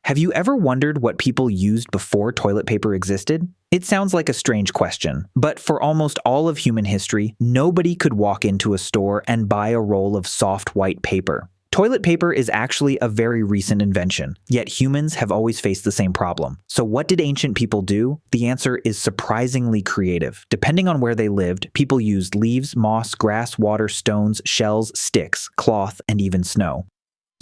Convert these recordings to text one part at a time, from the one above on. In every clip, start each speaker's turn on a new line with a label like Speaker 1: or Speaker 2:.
Speaker 1: Have you ever wondered what people used before toilet paper existed? It sounds like a strange question, but for almost all of human history, nobody could walk into a store and buy a roll of soft white paper. Toilet paper is actually a very recent invention, yet humans have always faced the same problem. So what did ancient people do? The answer is surprisingly creative. Depending on where they lived, people used leaves, moss, grass, water, stones, shells, sticks, cloth, and even snow.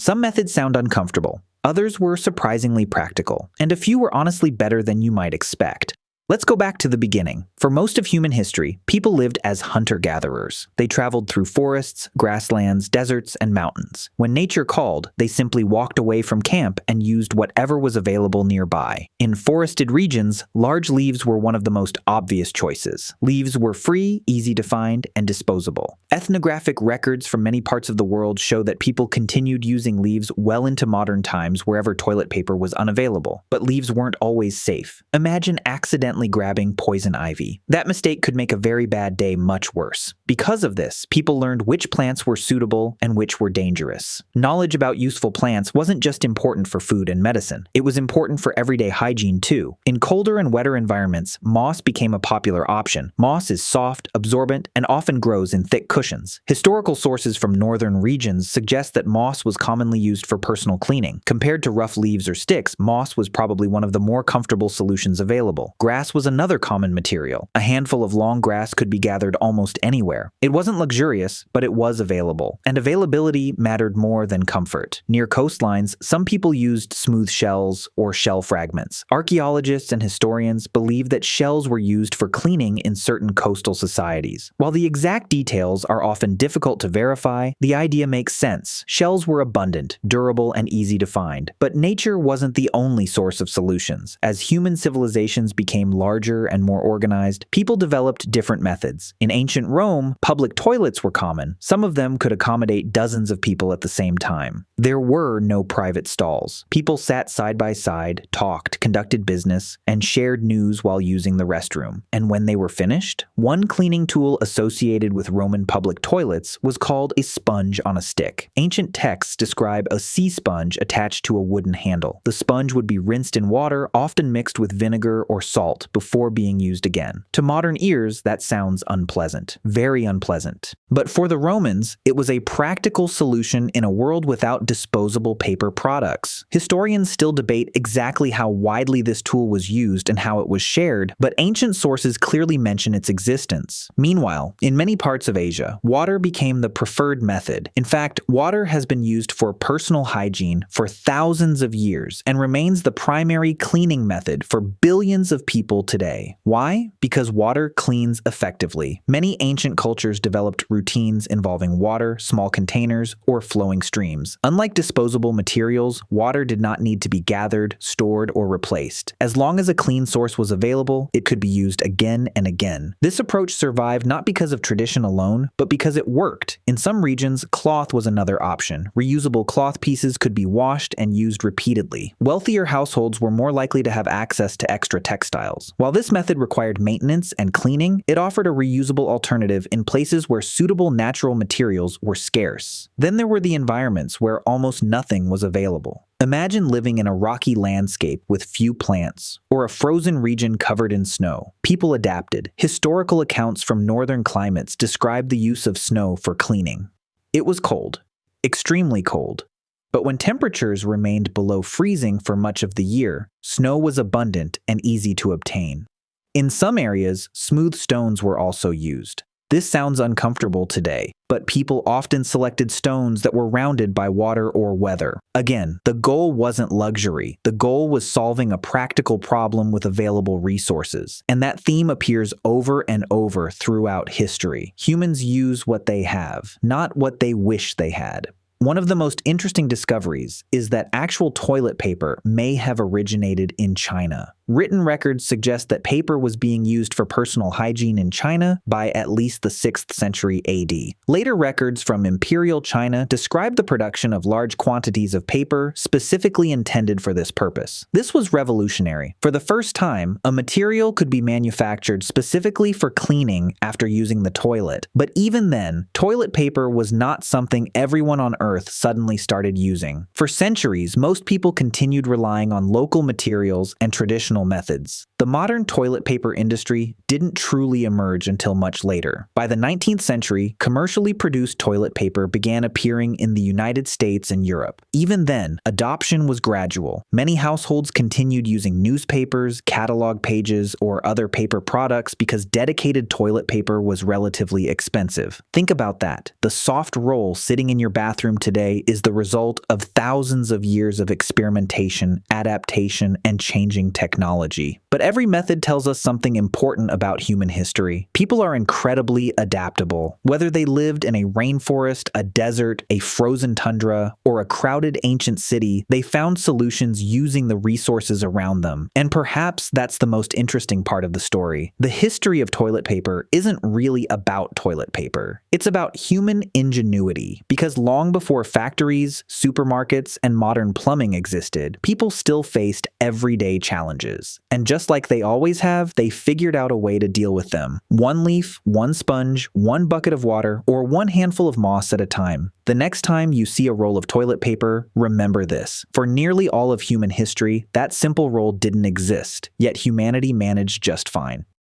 Speaker 1: Some methods sound uncomfortable. Others were surprisingly practical, and a few were honestly better than you might expect. Let's go back to the beginning. For most of human history, people lived as hunter-gatherers. They traveled through forests, grasslands, deserts, and mountains. When nature called, they simply walked away from camp and used whatever was available nearby. In forested regions, large leaves were one of the most obvious choices. Leaves were free, easy to find, and disposable. Ethnographic records from many parts of the world show that people continued using leaves well into modern times wherever toilet paper was unavailable. But leaves weren't always safe. Imagine accidentally grabbing poison ivy. That mistake could make a very bad day much worse. Because of this, people learned which plants were suitable and which were dangerous. Knowledge about useful plants wasn't just important for food and medicine. It was important for everyday hygiene too. In colder and wetter environments, moss became a popular option. Moss is soft, absorbent, and often grows in thick cushions. Historical sources from northern regions suggest that moss was commonly used for personal cleaning. Compared to rough leaves or sticks, moss was probably one of the more comfortable solutions available. Grass was another common material. A handful of long grass could be gathered almost anywhere. It wasn't luxurious, but it was available. And availability mattered more than comfort. Near coastlines, some people used smooth shells or shell fragments. Archaeologists and historians believe that shells were used for cleaning in certain coastal societies. While the exact details are often difficult to verify, the idea makes sense. Shells were abundant, durable, and easy to find. But nature wasn't the only source of solutions. As human civilizations became larger and more organized, people developed different methods. In ancient Rome, public toilets were common. Some of them could accommodate dozens of people at the same time. There were no private stalls. People sat side by side, talked, conducted business, and shared news while using the restroom. And when they were finished, one cleaning tool associated with Roman public toilets was called a sponge on a stick. Ancient texts describe a sea sponge attached to a wooden handle. The sponge would be rinsed in water, often mixed with vinegar or salt, before being used again. To modern ears, that sounds unpleasant. Very unpleasant. But for the Romans, it was a practical solution in a world without disposable paper products. Historians still debate exactly how widely this tool was used and how it was shared, but ancient sources clearly mention its existence. Meanwhile, in many parts of Asia, water became the preferred method. In fact, water has been used for personal hygiene for thousands of years and remains the primary cleaning method for billions of people today. Why? Because water cleans effectively. Many ancient cultures developed routines involving water, small containers, or flowing streams. Unlike disposable materials, water did not need to be gathered, stored, or replaced. As long as a clean source was available, it could be used again and again. This approach survived not because of tradition alone, but because it worked. In some regions, cloth was another option. Reusable cloth pieces could be washed and used repeatedly. Wealthier households were more likely to have access to extra textiles. While this method required maintenance and cleaning, it offered a reusable alternative in places where suitable natural materials were scarce. Then there were the environments where almost nothing was available. Imagine living in a rocky landscape with few plants, or a frozen region covered in snow. People adapted. Historical accounts from northern climates describe the use of snow for cleaning. It was cold, extremely cold. But when temperatures remained below freezing for much of the year, snow was abundant and easy to obtain. In some areas, smooth stones were also used. This sounds uncomfortable today, but people often selected stones that were rounded by water or weather. Again, the goal wasn't luxury. The goal was solving a practical problem with available resources. And that theme appears over and over throughout history. Humans use what they have, not what they wish they had. One of the most interesting discoveries is that actual toilet paper may have originated in China. Written records suggest that paper was being used for personal hygiene in China by at least the 6th century AD. Later records from Imperial China describe the production of large quantities of paper specifically intended for this purpose. This was revolutionary. For the first time, a material could be manufactured specifically for cleaning after using the toilet. But even then, toilet paper was not something everyone on Earth suddenly started using. For centuries, most people continued relying on local materials and traditional methods. The modern toilet paper industry didn't truly emerge until much later. By the 19th century, commercially produced toilet paper began appearing in the United States and Europe. Even then, adoption was gradual. Many households continued using newspapers, catalog pages, or other paper products because dedicated toilet paper was relatively expensive. Think about that. The soft roll sitting in your bathroom today is the result of thousands of years of experimentation, adaptation, and changing technology. But every method tells us something important about human history. People are incredibly adaptable. Whether they lived in a rainforest, a desert, a frozen tundra, or a crowded ancient city, they found solutions using the resources around them. And perhaps that's the most interesting part of the story. The history of toilet paper isn't really about toilet paper. It's about human ingenuity. Because long before factories, supermarkets, and modern plumbing existed, people still faced everyday challenges. And just like they always have, they figured out a way to deal with them. One leaf, one sponge, one bucket of water, or one handful of moss at a time. The next time you see a roll of toilet paper, remember this. For nearly all of human history, that simple roll didn't exist, yet humanity managed just fine.